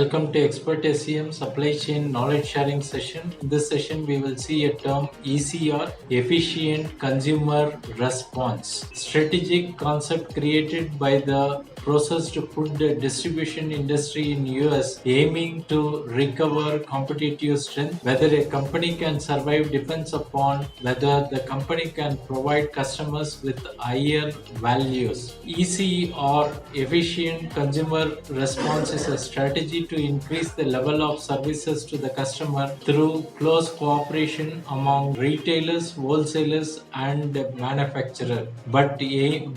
Welcome to Expert SCM Supply Chain Knowledge Sharing session. In this session, we will see a term ECR, Efficient Consumer Response, strategic concept created by the processed food distribution industry in US, aiming to recover competitive strength. Whether a company can survive depends upon whether the company can provide customers with higher values. EC or Efficient Consumer Response is a strategy to increase the level of services to the customer through close cooperation among retailers, wholesalers, and manufacturers. But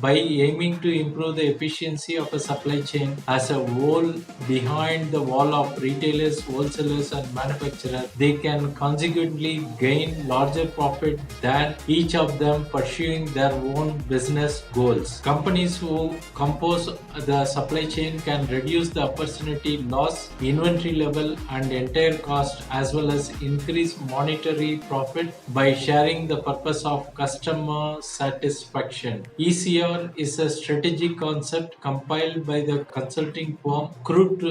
by aiming to improve the efficiency of a supply chain as a whole behind the wall of retailers, wholesalers, and manufacturers, they can consequently gain larger profit than each of them pursuing their own business goals. Companies who compose the supply chain can reduce the opportunity loss, inventory level, and entire cost, as well as increase monetary profit by sharing the purpose of customer satisfaction. ECR is a strategic concept compiled by the consulting firm Crude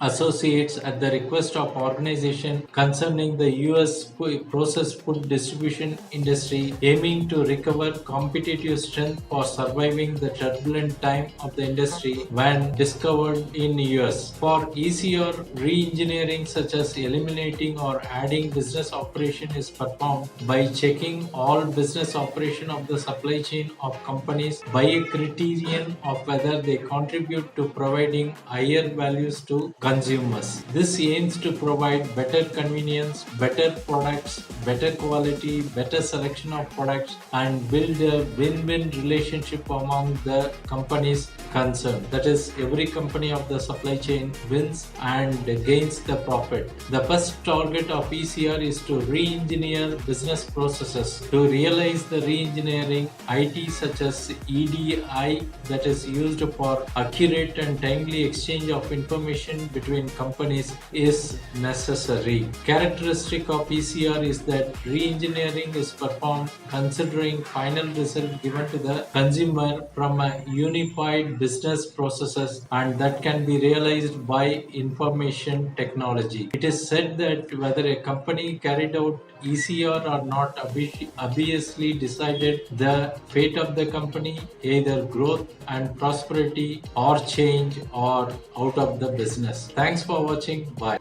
Associates at the request of organization concerning the US processed food distribution industry, aiming to recover competitive strength for surviving the turbulent time of the industry when discovered in US. For ECR, re-engineering such as eliminating or adding business operation is performed by checking all business operation of the supply chain of companies by a criterion of whether they contribute to providing higher values to consumers. This aims to provide better convenience, better products, better quality, better selection of products, and build a win-win relationship among the companies concerned. That is, every company of the supply chain wins and gains the profit. The first target of ECR is to re-engineer business processes. To realize the re-engineering, IT such as EDI, that is used for accurate and timely exchange of information between companies, is necessary. Characteristic of ECR is that re-engineering is performed considering final result given to the consumer from a unified business processes, and that can be realized by information technology. It is said that whether a company carried out ECR or not obviously decided the fate of the company, either growth and prosperity or change or out of the business. Thanks for watching. Bye.